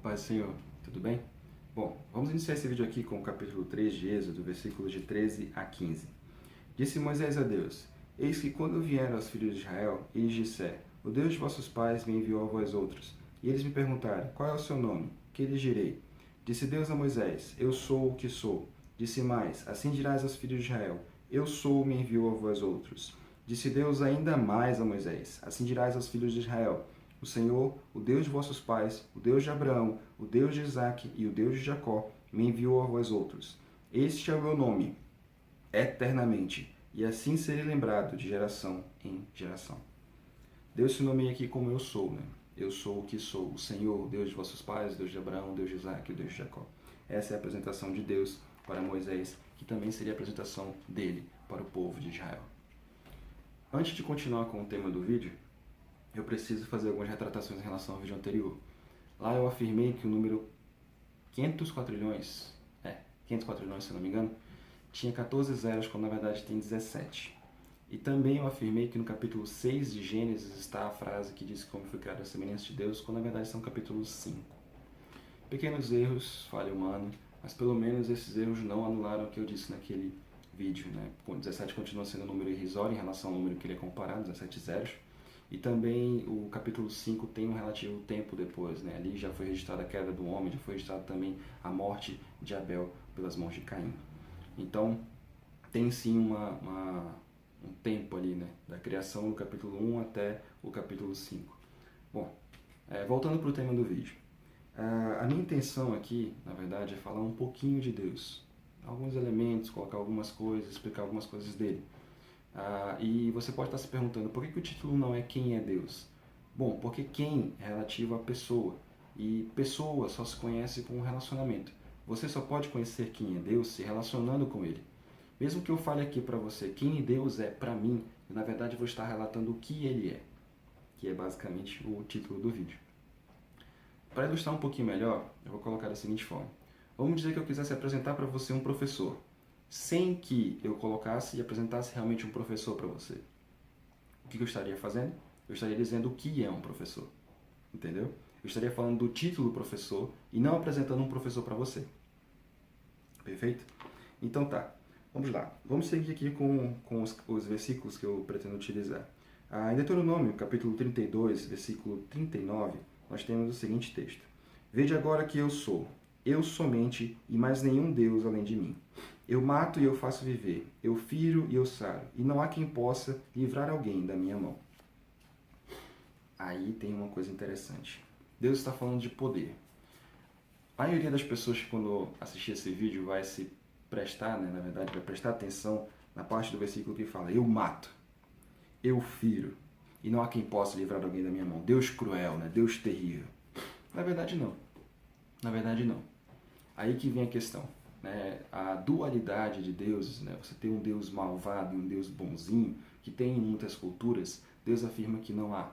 Paz do Senhor, tudo bem? Bom, vamos iniciar esse vídeo aqui com o capítulo 3 de Êxodo, versículos de 13 a 15. Disse Moisés a Deus: Eis que quando vieram aos filhos de Israel, e lhes disser: O Deus de vossos pais me enviou a vós outros. E eles me perguntarem: Qual é o seu nome? Que lhes direi? Disse Deus a Moisés: Eu sou o que sou. Disse mais: Assim dirás aos filhos de Israel: Eu sou, me enviou a vós outros. Disse Deus ainda mais a Moisés: Assim dirás aos filhos de Israel: O Senhor, o Deus de vossos pais, o Deus de Abraão, o Deus de Isaque e o Deus de Jacó, me enviou a vós outros. Este é o meu nome, eternamente, e assim serei lembrado de geração em geração. Deus se nomeia aqui como eu sou, né? Eu sou o que sou, o Senhor, Deus de vossos pais, Deus de Abraão, Deus de Isaque e o Deus de Jacó. Essa é a apresentação de Deus para Moisés, que também seria a apresentação dele para o povo de Israel. Antes de continuar com o tema do vídeo, eu preciso fazer algumas retratações em relação ao vídeo anterior. Lá eu afirmei que o número 500 quadrilhões, 500 quadrilhões se não me engano, tinha 14 zeros, quando na verdade tem 17. E também eu afirmei que no capítulo 6 de Gênesis está a frase que diz que o homem foi criado à semelhança de Deus, quando na verdade são capítulo 5. Pequenos erros, falha humana, mas pelo menos esses erros não anularam o que eu disse naquele vídeo, né? 17 continua sendo um número irrisório em relação ao número que ele é comparado, 17 zeros. E também o capítulo 5 tem um relativo tempo depois, né? Ali já foi registrada a queda do homem, já foi registrada também a morte de Abel pelas mãos de Caim. Então, tem sim um tempo ali, né? Da criação do capítulo 1 até o capítulo 5. Bom, voltando para o tema do vídeo. A minha intenção aqui, na verdade, é falar um pouquinho de Deus. Alguns elementos, colocar algumas coisas, explicar algumas coisas dele. E você pode estar se perguntando, por que o título não é Quem é Deus? Bom, porque quem é relativo à pessoa, e pessoa só se conhece com um relacionamento. Você só pode conhecer quem é Deus se relacionando com Ele. Mesmo que eu fale aqui para você quem Deus é para mim, eu, na verdade vou estar relatando o que Ele é, que é basicamente o título do vídeo. Para ilustrar um pouquinho melhor, eu vou colocar da seguinte forma. Vamos dizer que eu quisesse apresentar para você um professor, sem que eu colocasse e apresentasse realmente um professor para você. O que eu estaria fazendo? Eu estaria dizendo o que é um professor. Entendeu? Eu estaria falando do título professor e não apresentando um professor para você. Perfeito? Então tá, vamos lá. Vamos seguir aqui com os versículos que eu pretendo utilizar. Em Deuteronômio, capítulo 32, versículo 39, nós temos o seguinte texto. Vede agora que eu sou, eu somente e mais nenhum Deus além de mim. Eu mato e eu faço viver, eu firo e eu saro, e não há quem possa livrar alguém da minha mão. Aí tem uma coisa interessante. Deus está falando de poder. A maioria das pessoas que quando assistir esse vídeo vai se prestar, né, na verdade, vai prestar atenção na parte do versículo que fala, eu mato, eu firo, e não há quem possa livrar alguém da minha mão. Deus cruel, né? Deus terrível. Na verdade, não. Na verdade, não. Aí que vem a questão. Né, a dualidade de deuses, né, você tem um Deus malvado e um Deus bonzinho, que tem em muitas culturas, Deus afirma que não há,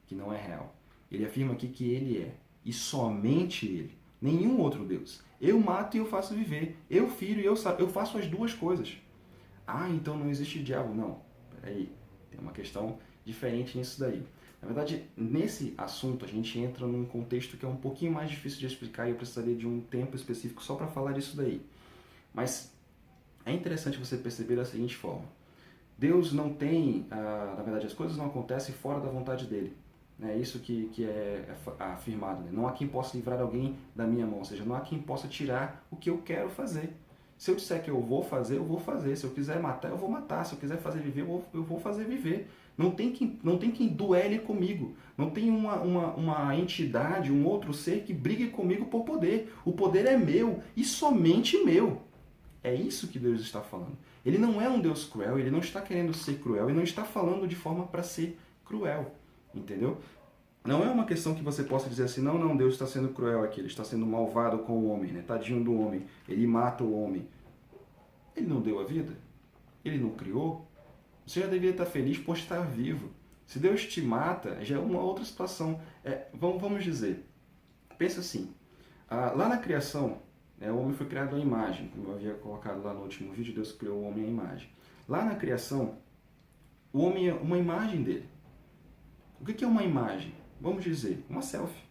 que não é real. Ele afirma aqui que ele é, e somente ele, nenhum outro Deus. Eu mato e eu faço viver, eu firo e eu faço as duas coisas. Então não existe diabo. Não, peraí, tem uma questão diferente nisso daí. Na verdade, nesse assunto, a gente entra num contexto que é um pouquinho mais difícil de explicar e eu precisaria de um tempo específico só para falar disso daí. Mas é interessante você perceber da seguinte forma. Deus não tem, na verdade, as coisas não acontecem fora da vontade dele. É isso que é afirmado. Né? Não há quem possa livrar alguém da minha mão, ou seja, não há quem possa tirar o que eu quero fazer. Se eu disser que eu vou fazer, eu vou fazer. Se eu quiser matar, eu vou matar. Se eu quiser fazer viver, eu vou fazer viver. Não tem quem duele comigo. Não tem uma entidade, um outro ser que brigue comigo por poder. O poder é meu e somente meu. É isso que Deus está falando. Ele não é um Deus cruel, ele não está querendo ser cruel e não está falando de forma para ser cruel. Entendeu? Não é uma questão que você possa dizer assim, não, Deus está sendo cruel aqui, ele está sendo malvado com o homem, né? Tadinho do homem, ele mata o homem. Ele não deu a vida? Ele não criou? Você já deveria estar feliz por estar vivo. Se Deus te mata, já é uma outra situação. Vamos dizer, pensa assim, lá na criação, o homem foi criado à imagem, como eu havia colocado lá no último vídeo, Deus criou o homem à imagem. Lá na criação, o homem é uma imagem dele. O que é uma imagem? Vamos dizer, uma selfie.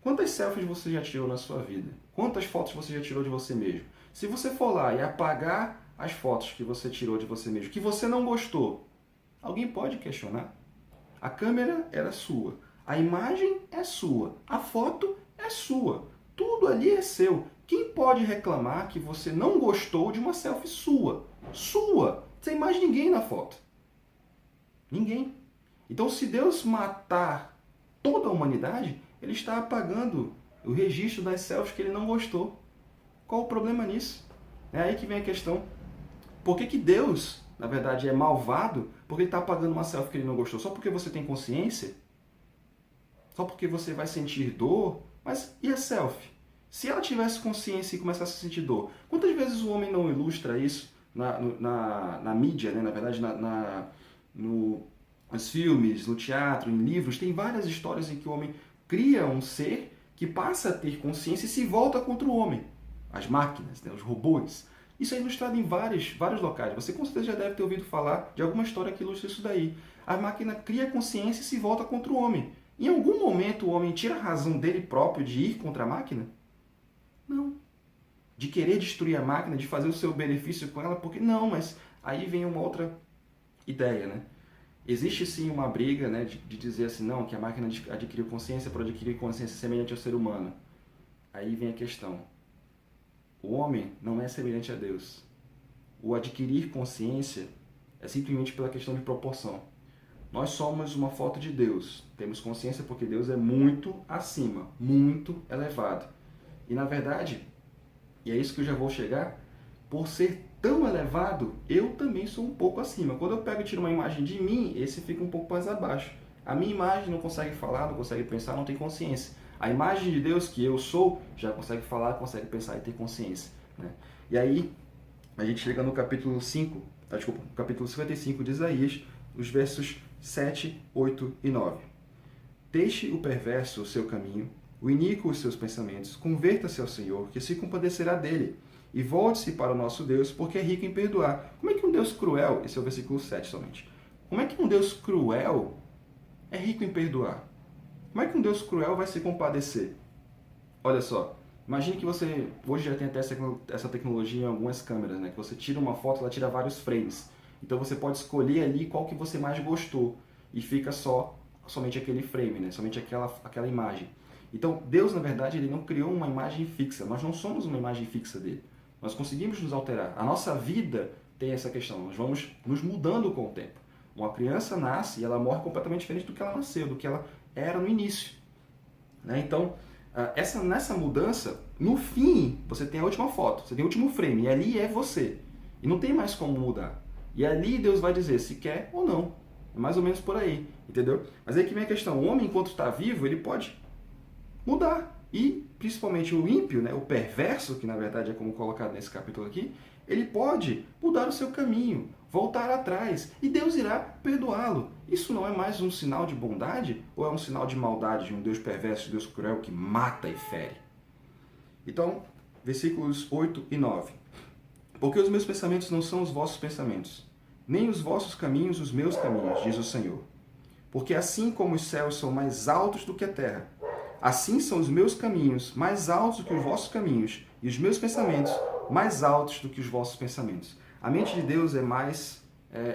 Quantas selfies você já tirou na sua vida? Quantas fotos você já tirou de você mesmo? Se você for lá e apagar as fotos que você tirou de você mesmo, que você não gostou, alguém pode questionar? A câmera era sua, a imagem é sua, a foto é sua, tudo ali é seu. Quem pode reclamar que você não gostou de uma selfie sua? Sua! Sem mais ninguém na foto. Ninguém. Então, se Deus matar toda a humanidade, ele está apagando o registro das selfies que ele não gostou. Qual o problema nisso? É aí que vem a questão. Por que Deus, na verdade, é malvado porque ele está apagando uma selfie que ele não gostou? Só porque você tem consciência? Só porque você vai sentir dor? Mas e a selfie? Se ela tivesse consciência e começasse a sentir dor, quantas vezes o homem não ilustra isso na mídia, né? Na verdade, nos filmes, no teatro, em livros? Tem várias histórias em que o homem cria um ser que passa a ter consciência e se volta contra o homem. As máquinas, né? Os robôs. Isso é ilustrado em vários locais. Você com certeza já deve ter ouvido falar de alguma história que ilustra isso daí. A máquina cria consciência e se volta contra o homem. Em algum momento o homem tira a razão dele próprio de ir contra a máquina? Não. De querer destruir a máquina, de fazer o seu benefício com ela, porque não, mas aí vem uma outra ideia, né? Existe sim uma briga, né, de dizer assim, não, que a máquina adquiriu consciência para adquirir consciência semelhante ao ser humano. Aí vem a questão. O homem não é semelhante a Deus. O adquirir consciência é simplesmente pela questão de proporção. Nós somos uma foto de Deus. Temos consciência porque Deus é muito acima, muito elevado. E na verdade, e é isso que eu já vou chegar, por ser tão elevado, eu também sou um pouco acima. Quando eu pego e tiro uma imagem de mim, esse fica um pouco mais abaixo. A minha imagem não consegue falar, não consegue pensar, não tem consciência. A imagem de Deus que eu sou já consegue falar, consegue pensar e ter consciência, né? E aí, a gente chega no capítulo 5, capítulo 55 de Isaías, os versos 7, 8 e 9. Deixe o perverso o seu caminho, o iníquo os seus pensamentos, converta-se ao Senhor, que se compadecerá dele, e volte-se para o nosso Deus, porque é rico em perdoar. Como é que um Deus cruel, esse é o versículo 7 somente, como é que um Deus cruel é rico em perdoar? Como é que um Deus cruel vai se compadecer? Olha só, imagine que você, hoje já tem até essa tecnologia em algumas câmeras, né? Que você tira uma foto, ela tira vários frames. Então você pode escolher ali qual que você mais gostou e fica somente aquele frame, né? Somente aquela imagem. Então Deus, na verdade, ele não criou uma imagem fixa. Nós não somos uma imagem fixa dele. Nós conseguimos nos alterar. A nossa vida tem essa questão. Nós vamos nos mudando com o tempo. Uma criança nasce e ela morre completamente diferente do que ela nasceu, do que ela era no início, né? Então, nessa mudança, no fim, você tem a última foto, você tem o último frame, e ali é você. E não tem mais como mudar. E ali Deus vai dizer se quer ou não. É mais ou menos por aí, entendeu? Mas aí que vem a questão, o homem, enquanto está vivo, ele pode mudar. E, principalmente, o ímpio, né, o perverso, que na verdade é como colocado nesse capítulo aqui, ele pode mudar o seu caminho, voltar atrás, e Deus irá perdoá-lo. Isso não é mais um sinal de bondade ou é um sinal de maldade de um Deus perverso, de um Deus cruel que mata e fere? Então, versículos 8 e 9. Porque os meus pensamentos não são os vossos pensamentos, nem os vossos caminhos os meus caminhos, diz o Senhor. Porque assim como os céus são mais altos do que a terra, assim são os meus caminhos mais altos do que os vossos caminhos, e os meus pensamentos mais altos do que os vossos pensamentos. A mente de Deus é mais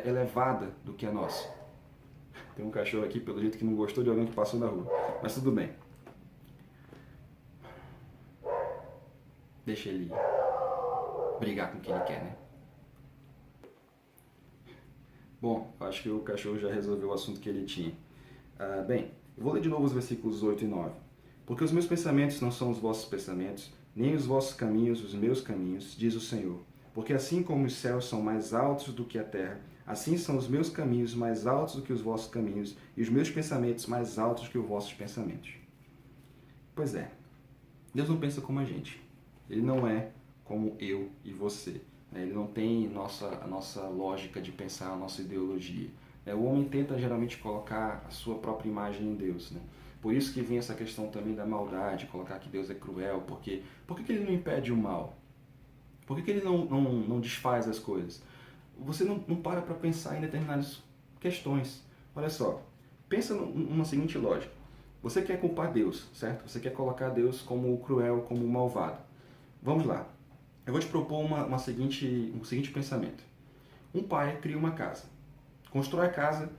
elevada do que a nossa. Tem um cachorro aqui, pelo jeito, que não gostou de alguém que passou na rua. Mas tudo bem. Deixa ele brigar com quem ele quer, né? Bom, acho que o cachorro já resolveu o assunto que ele tinha. Bem, eu vou ler de novo os versículos 8 e 9. Porque os meus pensamentos não são os vossos pensamentos, nem os vossos caminhos os meus caminhos, diz o Senhor. Porque assim como os céus são mais altos do que a terra, assim são os meus caminhos mais altos do que os vossos caminhos, e os meus pensamentos mais altos do que os vossos pensamentos. Pois é, Deus não pensa como a gente. Ele não é como eu e você. Ele não tem a nossa lógica de pensar, a nossa ideologia. O homem tenta geralmente colocar a sua própria imagem em Deus, né? Por isso que vem essa questão também da maldade, colocar que Deus é cruel, porque por que ele não impede o mal? Por que ele não desfaz as coisas? Você não para pensar em determinadas questões. Olha só, pensa numa seguinte lógica. Você quer culpar Deus, certo? Você quer colocar Deus como o cruel, como o malvado. Vamos lá. Eu vou te propor um seguinte pensamento. Um pai cria uma casa. Constrói a casa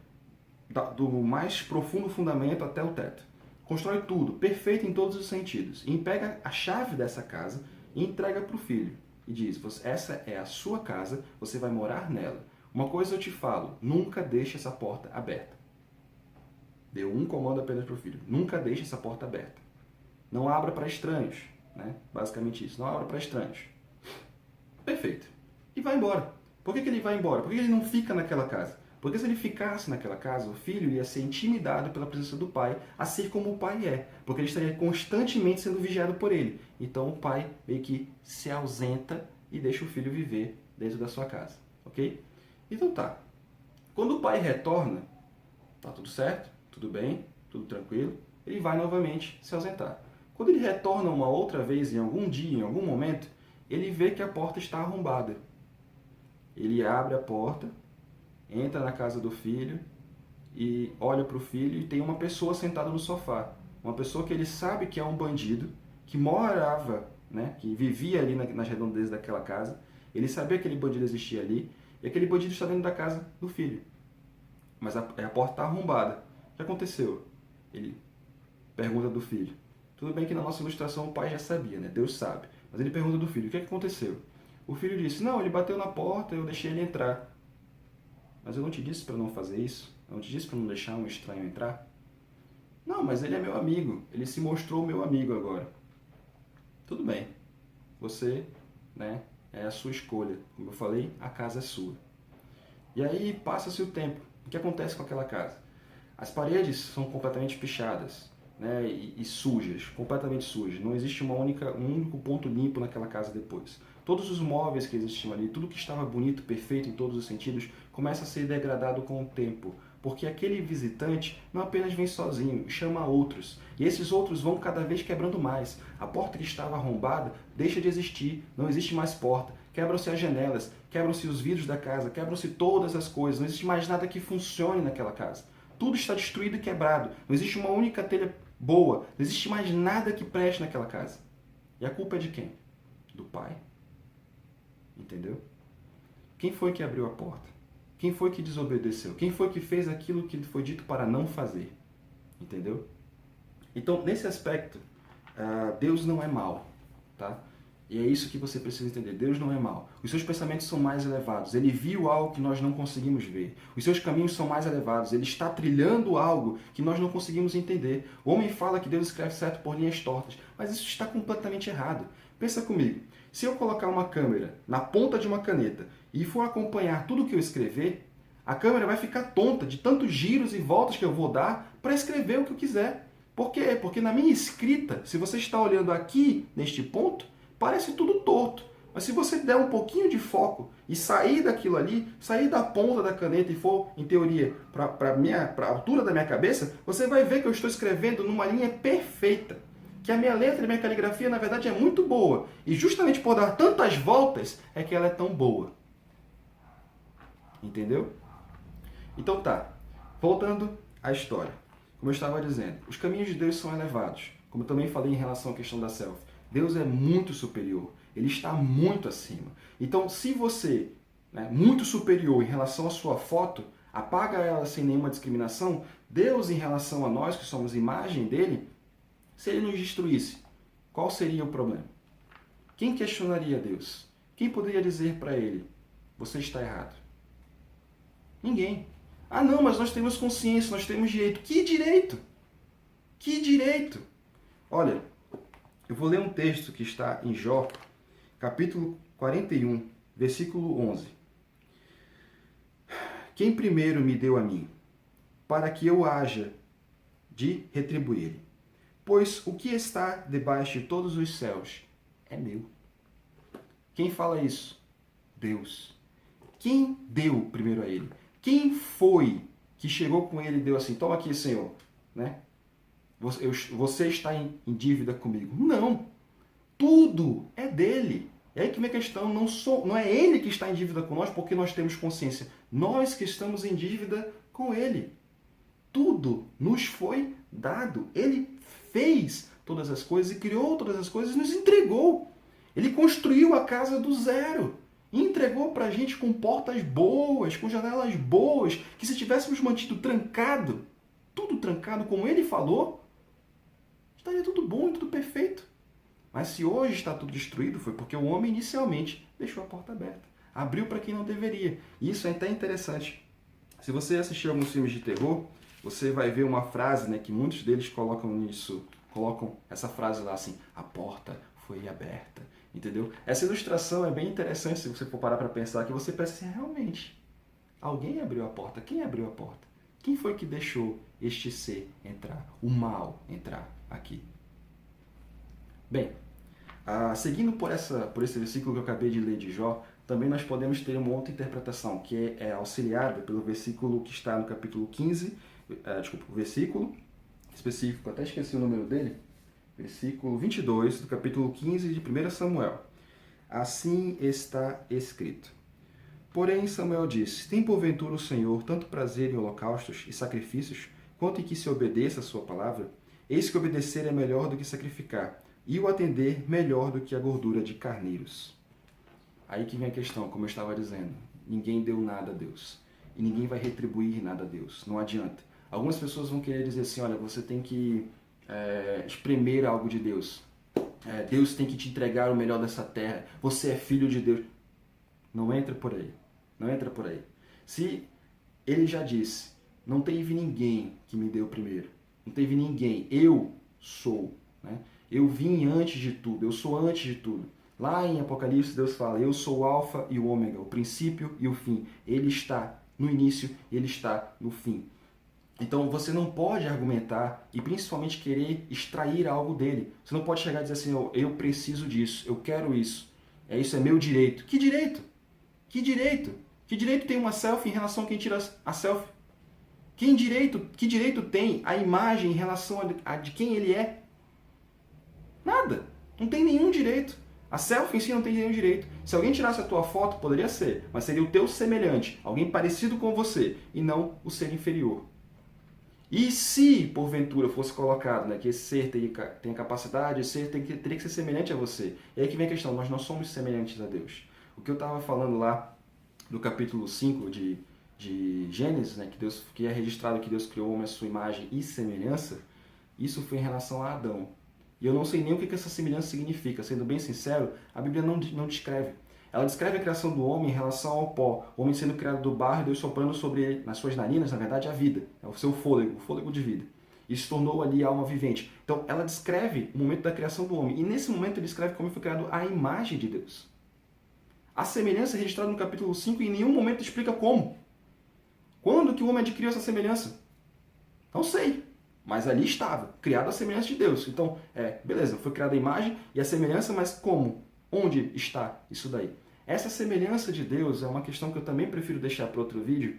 do mais profundo fundamento até o teto. Constrói tudo, perfeito em todos os sentidos. E pega a chave dessa casa e entrega para o filho. E diz, essa é a sua casa, você vai morar nela. Uma coisa eu te falo, nunca deixe essa porta aberta. Deu um comando apenas para o filho. Nunca deixe essa porta aberta. Não abra para estranhos. Né? Basicamente isso. Não abra para estranhos. Perfeito. E vai embora. Por que ele vai embora? Por que ele não fica naquela casa? Porque se ele ficasse naquela casa, o filho ia ser intimidado pela presença do pai, assim como o pai é. Porque ele estaria constantemente sendo vigiado por ele. Então o pai meio que se ausenta e deixa o filho viver dentro da sua casa. Ok? Então tá. Quando o pai retorna, tá tudo certo, tudo bem, tudo tranquilo, ele vai novamente se ausentar. Quando ele retorna uma outra vez, em algum dia, em algum momento, ele vê que a porta está arrombada. Ele abre a porta, entra na casa do filho e olha para o filho e tem uma pessoa sentada no sofá. Uma pessoa que ele sabe que é um bandido, que morava, né, que vivia ali nas redondezas daquela casa. Ele sabia que aquele bandido existia ali e aquele bandido está dentro da casa do filho. Mas a porta está arrombada. O que aconteceu? Ele pergunta do filho. Tudo bem que na nossa ilustração o pai já sabia, né? Deus sabe. Mas ele pergunta do filho, o que aconteceu? O filho disse, não, ele bateu na porta, eu deixei ele entrar. Mas eu não te disse para não fazer isso? Eu não te disse para não deixar um estranho entrar? Não, mas ele é meu amigo. Ele se mostrou meu amigo agora. Tudo bem. Você, né, é a sua escolha. Como eu falei, a casa é sua. E aí passa-se o tempo. O que acontece com aquela casa? As paredes são completamente pichadas, né, e sujas, completamente sujas. Não existe um único ponto limpo naquela casa depois. Todos os móveis que existiam ali, tudo que estava bonito, perfeito em todos os sentidos, começa a ser degradado com o tempo. Porque aquele visitante não apenas vem sozinho, chama outros. E esses outros vão cada vez quebrando mais. A porta que estava arrombada deixa de existir, não existe mais porta. Quebram-se as janelas, quebram-se os vidros da casa, quebram-se todas as coisas. Não existe mais nada que funcione naquela casa. Tudo está destruído e quebrado. Não existe uma única telha boa. Não existe mais nada que preste naquela casa. E a culpa é de quem? Do pai. Entendeu? Quem foi que abriu a porta? Quem foi que desobedeceu? Quem foi que fez aquilo que foi dito para não fazer? Entendeu? Então, nesse aspecto, Deus não é mau, tá? E é isso que você precisa entender. Deus não é mau. Os seus pensamentos são mais elevados. Ele viu algo que nós não conseguimos ver. Os seus caminhos são mais elevados. Ele está trilhando algo que nós não conseguimos entender. O homem fala que Deus escreve certo por linhas tortas, mas isso está completamente errado. Pensa comigo. Se eu colocar uma câmera na ponta de uma caneta e for acompanhar tudo que eu escrever, a câmera vai ficar tonta de tantos giros e voltas que eu vou dar para escrever o que eu quiser. Por quê? Porque na minha escrita, se você está olhando aqui neste ponto, parece tudo torto. Mas se você der um pouquinho de foco e sair daquilo ali, sair da ponta da caneta e for, em teoria, para a altura da minha cabeça, você vai ver que eu estou escrevendo numa linha perfeita. Que a minha letra e a minha caligrafia, na verdade, é muito boa. E justamente por dar tantas voltas, é que ela é tão boa. Entendeu? Então tá. Voltando à história. Como eu estava dizendo, os caminhos de Deus são elevados. Como eu também falei em relação à questão da selfie. Deus é muito superior. Ele está muito acima. Então, se você, né, muito superior em relação à sua foto, apaga ela sem nenhuma discriminação, Deus, em relação a nós, que somos imagem dele, se ele nos destruísse, qual seria o problema? Quem questionaria Deus? Quem poderia dizer para ele, você está errado? Ninguém. Ah não, mas nós temos consciência, nós temos direito. Que direito? Que direito? Olha, eu vou ler um texto que está em Jó, capítulo 41, versículo 11. Quem primeiro me deu a mim, para que eu haja de retribuir-lhe? Pois o que está debaixo de todos os céus é meu. Quem fala isso? Deus. Quem deu primeiro a ele? Quem foi que chegou com ele e deu assim, toma aqui, Senhor, né? Você está em dívida comigo. Não. Tudo é dele. É aí que vem a questão, não é ele que está em dívida com nós porque nós temos consciência. Nós que estamos em dívida com ele. Tudo nos foi dado. Ele fez todas as coisas e criou todas as coisas e nos entregou. Ele construiu a casa do zero e entregou para a gente com portas boas, com janelas boas, que se tivéssemos mantido trancado, tudo trancado como ele falou, estaria tudo bom e tudo perfeito. Mas se hoje está tudo destruído, foi porque o homem inicialmente deixou a porta aberta. Abriu para quem não deveria. E isso é até interessante. Se você assistir alguns filmes de terror, você vai ver uma frase, né, que muitos deles colocam essa frase lá assim, a porta foi aberta. Entendeu? Essa ilustração é bem interessante se você for parar para pensar, que você pensa assim, realmente, alguém abriu a porta. Quem abriu a porta? Quem foi que deixou este ser entrar, o mal entrar aqui? Bem, seguindo por esse versículo que eu acabei de ler de Jó, também nós podemos ter uma outra interpretação, que é auxiliada pelo versículo que está no capítulo 15, o versículo específico, até esqueci o número dele, versículo 22 do capítulo 15 de 1 Samuel. Assim está escrito. Porém, Samuel disse, tem porventura o Senhor tanto prazer em holocaustos e sacrifícios, quanto em que se obedeça a sua palavra? Eis que obedecer é melhor do que sacrificar, e o atender melhor do que a gordura de carneiros. Aí que vem a questão, como eu estava dizendo, ninguém deu nada a Deus, e ninguém vai retribuir nada a Deus, não adianta. Algumas pessoas vão querer dizer assim, olha, você tem que espremer algo de Deus. Deus tem que te entregar o melhor dessa terra. Você é filho de Deus. Não entra por aí. Não entra por aí. Se ele já disse, não teve ninguém que me deu primeiro. Não teve ninguém. Eu sou. Né? Eu vim antes de tudo. Eu sou antes de tudo. Lá em Apocalipse, Deus fala, eu sou o alfa e o ômega, o princípio e o fim. Ele está no início, ele está no fim. Então você não pode argumentar e principalmente querer extrair algo dele. Você não pode chegar e dizer assim, eu preciso disso, eu quero isso. Isso é meu direito. Que direito? Que direito? Que direito tem uma selfie em relação a quem tira a selfie? Que direito tem a imagem em relação a de quem ele é? Nada. Não tem nenhum direito. A selfie em si não tem nenhum direito. Se alguém tirasse a tua foto, poderia ser, mas seria o teu semelhante, alguém parecido com você, e não o ser inferior. E se, porventura, fosse colocado, né, que esse ser tem a capacidade, esse ser teria que ser semelhante a você. E aí que vem a questão, nós não somos semelhantes a Deus. O que eu estava falando lá no capítulo 5 de Gênesis, né, que é registrado que Deus criou o homem à sua imagem e semelhança, isso foi em relação a Adão. E eu não sei nem o que essa semelhança significa. Sendo bem sincero, a Bíblia não descreve. Ela descreve a criação do homem em relação ao pó. O homem sendo criado do barro e Deus soprando sobre ele, nas suas narinas, na verdade, a vida. É o seu fôlego, o fôlego de vida. E se tornou ali a alma vivente. Então, ela descreve o momento da criação do homem. E nesse momento, ele descreve como foi criado a imagem de Deus. A semelhança é registrada no capítulo 5 e em nenhum momento explica como. Quando que o homem adquiriu essa semelhança? Não sei. Mas ali estava, criado a semelhança de Deus. Então, beleza, foi criada a imagem e a semelhança, mas como? Onde está isso daí? Essa semelhança de Deus é uma questão que eu também prefiro deixar para outro vídeo,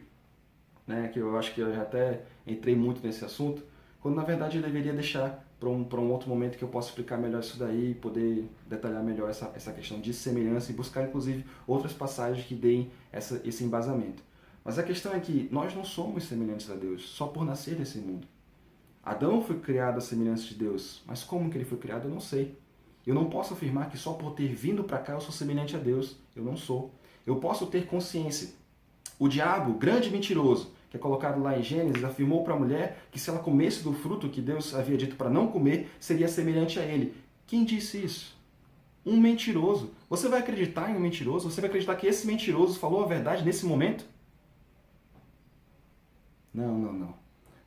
né, que eu acho que eu já até entrei muito nesse assunto, quando na verdade eu deveria deixar para um outro momento que eu possa explicar melhor isso daí e poder detalhar melhor essa questão de semelhança e buscar inclusive outras passagens que deem esse embasamento. Mas a questão é que nós não somos semelhantes a Deus só por nascer nesse mundo. Adão foi criado à semelhança de Deus, mas como que ele foi criado eu não sei. Eu não posso afirmar que só por ter vindo para cá eu sou semelhante a Deus. Eu não sou. Eu posso ter consciência. O diabo, grande mentiroso, que é colocado lá em Gênesis, afirmou para a mulher que se ela comesse do fruto que Deus havia dito para não comer, seria semelhante a ele. Quem disse isso? Um mentiroso. Você vai acreditar em um mentiroso? Você vai acreditar que esse mentiroso falou a verdade nesse momento? Não, não, não.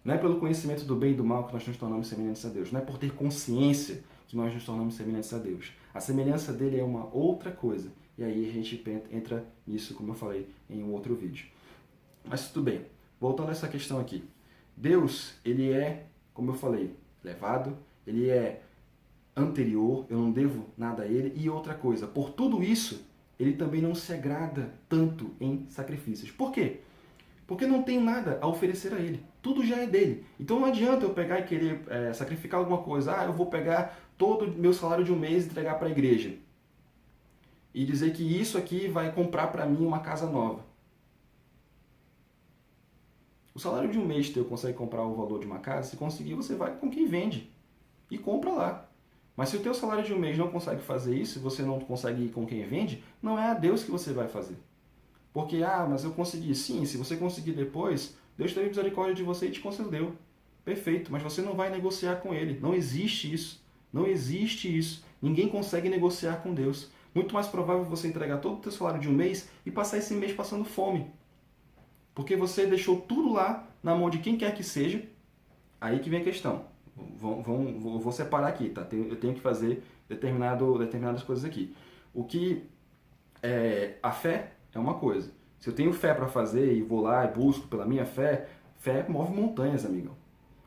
Não é pelo conhecimento do bem e do mal que nós nos tornamos semelhantes a Deus. Não é por ter consciência que nós nos tornamos semelhantes a Deus. A semelhança dele é uma outra coisa. E aí a gente entra nisso, como eu falei, em um outro vídeo. Mas tudo bem. Voltando a essa questão aqui. Deus, ele é, como eu falei, elevado, ele é anterior, eu não devo nada a ele. E outra coisa, por tudo isso, ele também não se agrada tanto em sacrifícios. Por quê? Porque não tenho nada a oferecer a ele. Tudo já é dele. Então não adianta eu pegar e querer sacrificar alguma coisa. Eu vou pegar todo o meu salário de um mês e entregar para a igreja. E dizer que isso aqui vai comprar para mim uma casa nova. O salário de um mês teu consegue comprar o valor de uma casa? Se conseguir, você vai com quem vende e compra lá. Mas se o teu salário de um mês não consegue fazer isso, você não consegue ir com quem vende, não é a Deus que você vai fazer. Porque, mas eu consegui. Sim, se você conseguir depois, Deus teve misericórdia de você e te concedeu. Perfeito, mas você não vai negociar com Ele. Não existe isso. Não existe isso. Ninguém consegue negociar com Deus. Muito mais provável você entregar todo o teu salário de um mês e passar esse mês passando fome. Porque você deixou tudo lá na mão de quem quer que seja. Aí que vem a questão. Vou separar aqui, tá? Eu tenho que fazer determinadas coisas aqui. O que a fé é uma coisa. Se eu tenho fé para fazer e vou lá e busco pela minha fé, fé move montanhas, amigão.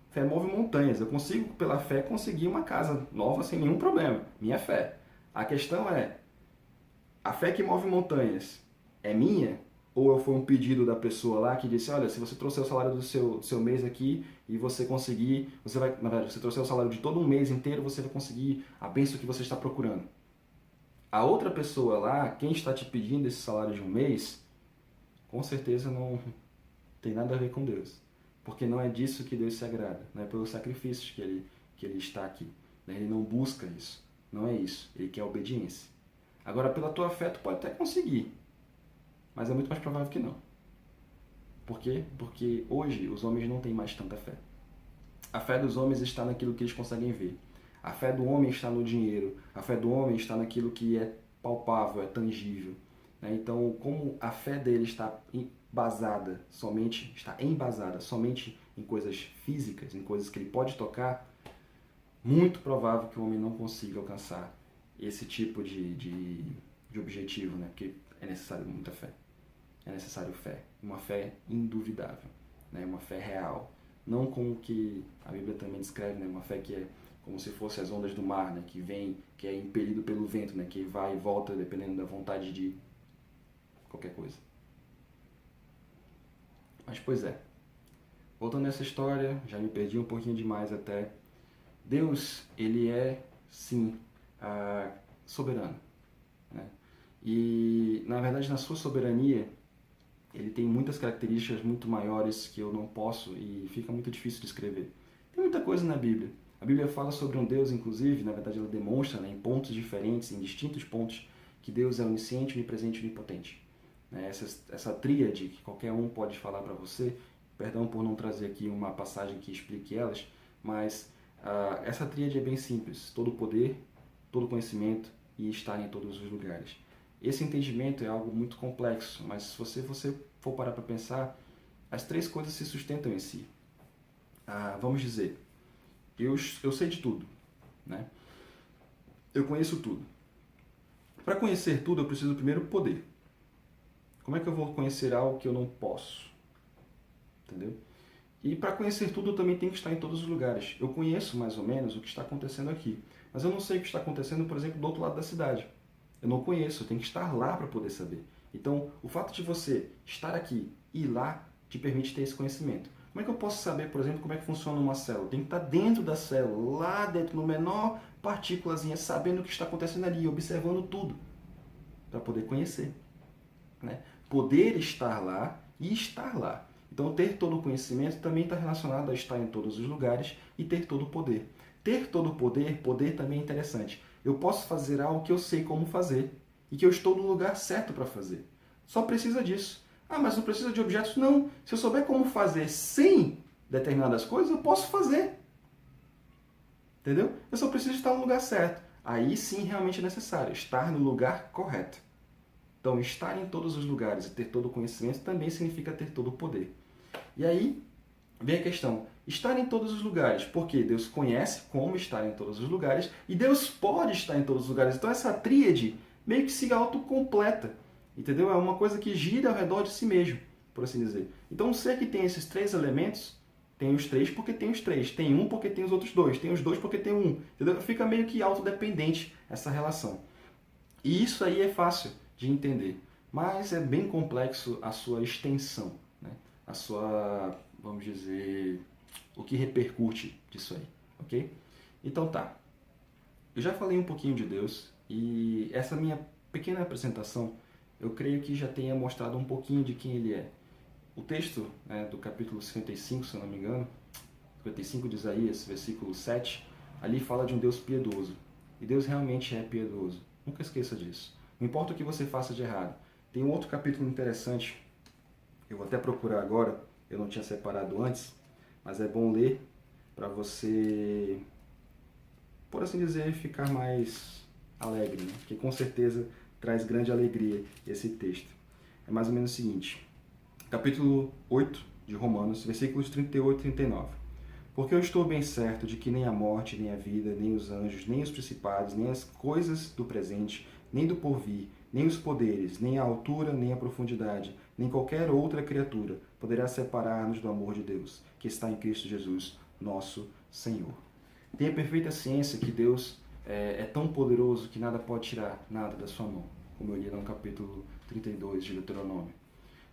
Fé move montanhas. Eu consigo, pela fé, conseguir uma casa nova sem nenhum problema. Minha fé. A questão é, a fé que move montanhas é minha? Ou foi um pedido da pessoa lá que disse, olha, se você trouxer o salário do seu mês aqui e você conseguir, você vai, na verdade, se você trouxer o salário de todo um mês inteiro, você vai conseguir a bênção que você está procurando. A outra pessoa lá, quem está te pedindo esse salário de um mês, com certeza não tem nada a ver com Deus. Porque não é disso que Deus se agrada, não é pelos sacrifícios que ele está aqui. Ele não busca isso, não é isso, ele quer obediência. Agora, pela tua fé, tu pode até conseguir, mas é muito mais provável que não. Por quê? Porque hoje os homens não têm mais tanta fé. A fé dos homens está naquilo que eles conseguem ver. A fé do homem está no dinheiro. A fé do homem está naquilo que é palpável, é tangível. Então, como a fé dele está embasada somente em coisas físicas, em coisas que ele pode tocar, muito provável que o homem não consiga alcançar esse tipo de objetivo, né? Porque é necessário muita fé. É necessário fé. Uma fé induvidável, né? Uma fé real. Não como que a Bíblia também descreve, né? Uma fé que é como se fosse as ondas do mar, né? Que vem, que é impelido pelo vento, né? Que vai e volta dependendo da vontade de qualquer coisa. Mas, pois é. Voltando a essa história, já me perdi um pouquinho demais até. Deus, ele é, sim, soberano, né? E, na verdade, na sua soberania, ele tem muitas características muito maiores que eu não posso e fica muito difícil de escrever. Tem muita coisa na Bíblia. A Bíblia fala sobre um Deus, inclusive, na verdade ela demonstra, né, em pontos diferentes, em distintos pontos, que Deus é onisciente, onipresente e onipotente. Essa tríade que qualquer um pode falar para você, perdão por não trazer aqui uma passagem que explique elas, mas essa tríade é bem simples: todo poder, todo conhecimento e estar em todos os lugares. Esse entendimento é algo muito complexo, mas se você for parar para pensar, as três coisas se sustentam em si. Vamos dizer, eu sei de tudo, né? Eu conheço tudo. Para conhecer tudo, eu preciso primeiro poder. Como é que eu vou conhecer algo que eu não posso? Entendeu? E para conhecer tudo, eu também tenho que estar em todos os lugares. Eu conheço mais ou menos o que está acontecendo aqui, mas eu não sei o que está acontecendo, por exemplo, do outro lado da cidade. Eu não conheço, eu tenho que estar lá para poder saber. Então, o fato de você estar aqui e ir lá te permite ter esse conhecimento. Como é que eu posso saber, por exemplo, como é que funciona uma célula? Eu tenho que estar dentro da célula, lá dentro, no menor partículazinha, sabendo o que está acontecendo ali, observando tudo, para poder conhecer, né? Poder estar lá e estar lá. Então, ter todo o conhecimento também está relacionado a estar em todos os lugares e ter todo o poder. Ter todo o poder, poder também é interessante. Eu posso fazer algo que eu sei como fazer e que eu estou no lugar certo para fazer. Só precisa disso. Mas não precisa de objetos? Não. Se eu souber como fazer sem determinadas coisas, eu posso fazer. Entendeu? Eu só preciso estar no lugar certo. Aí sim realmente é necessário estar no lugar correto. Então, estar em todos os lugares e ter todo o conhecimento também significa ter todo o poder. E aí vem a questão, estar em todos os lugares, porque Deus conhece como estar em todos os lugares e Deus pode estar em todos os lugares. Então essa tríade meio que se autocompleta, entendeu? É uma coisa que gira ao redor de si mesmo, por assim dizer. Então um ser que tem esses três elementos, tem os três porque tem os três, tem um porque tem os outros dois, tem os dois porque tem um, entendeu? Fica meio que autodependente essa relação. E isso aí é fácil de entender, mas é bem complexo a sua extensão, né? A sua, vamos dizer, o que repercute disso aí, ok? Então tá, eu já falei um pouquinho de Deus e essa minha pequena apresentação eu creio que já tenha mostrado um pouquinho de quem Ele é. o texto, né, do capítulo 55, se eu não me engano, 55 de Isaías, versículo 7, ali fala de um Deus piedoso. E Deus realmente é piedoso. Nunca esqueça disso. Não importa o que você faça de errado. Tem um outro capítulo interessante, eu vou até procurar agora, eu não tinha separado antes, mas é bom ler para você, por assim dizer, ficar mais alegre, né? Porque com certeza traz grande alegria esse texto. É mais ou menos o seguinte, capítulo 8 de Romanos, versículos 38 e 39. Porque eu estou bem certo de que nem a morte, nem a vida, nem os anjos, nem os principados, nem as coisas do presente, nem do porvir, nem os poderes, nem a altura, nem a profundidade, nem qualquer outra criatura poderá separar-nos do amor de Deus, que está em Cristo Jesus, nosso Senhor. Tenha perfeita ciência que Deus é tão poderoso que nada pode tirar nada da sua mão, como eu li no capítulo 32 de Deuteronômio,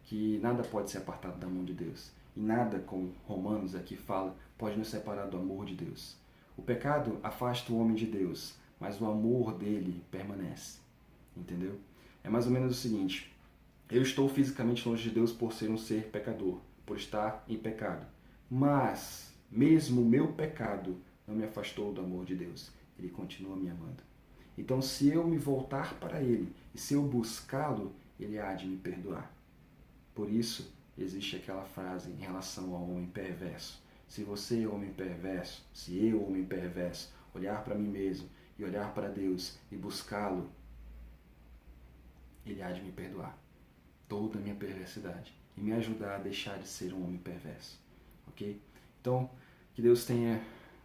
que nada pode ser apartado da mão de Deus. E nada, como Romanos aqui fala, pode nos separar do amor de Deus. O pecado afasta o homem de Deus, mas o amor dele permanece. Entendeu? É mais ou menos o seguinte, eu estou fisicamente longe de Deus por ser um ser pecador, por estar em pecado. Mas, mesmo o meu pecado não me afastou do amor de Deus. Ele continua me amando. Então, se eu me voltar para Ele e se eu buscá-lo, Ele há de me perdoar. Por isso, existe aquela frase em relação ao homem perverso. Se você, homem perverso, se eu, homem perverso, olhar para mim mesmo e olhar para Deus e buscá-lo, Ele há de me perdoar toda a minha perversidade e me ajudar a deixar de ser um homem perverso. Ok? Então, que Deus tenha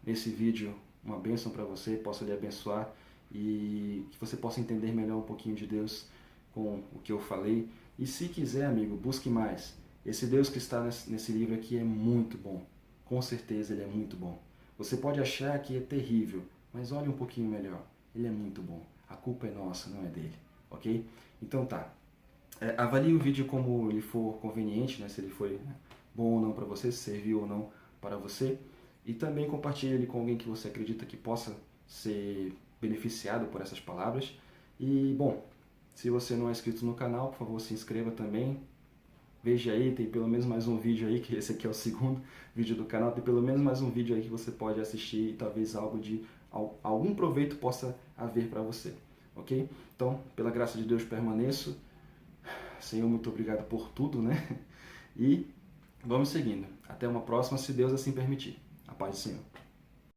nesse vídeo uma bênção para você, possa lhe abençoar e que você possa entender melhor um pouquinho de Deus com o que eu falei. E se quiser, amigo, busque mais. Esse Deus que está nesse livro aqui é muito bom. Com certeza ele é muito bom. Você pode achar que é terrível, mas olhe um pouquinho melhor. Ele é muito bom. A culpa é nossa, não é dele. Ok? Então tá. Avalie o vídeo como ele for conveniente, né? Se ele foi bom ou não para você, se serviu ou não para você. E também compartilhe ele com alguém que você acredita que possa ser beneficiado por essas palavras. E, bom, se você não é inscrito no canal, por favor, se inscreva também. Veja aí, tem pelo menos mais um vídeo aí, que esse aqui é o segundo vídeo do canal. Tem pelo menos mais um vídeo aí que você pode assistir e talvez algum proveito possa haver para você. Ok? Então, pela graça de Deus, permaneço. Senhor, muito obrigado por tudo, né? E vamos seguindo. Até uma próxima, se Deus assim permitir. A paz do Senhor.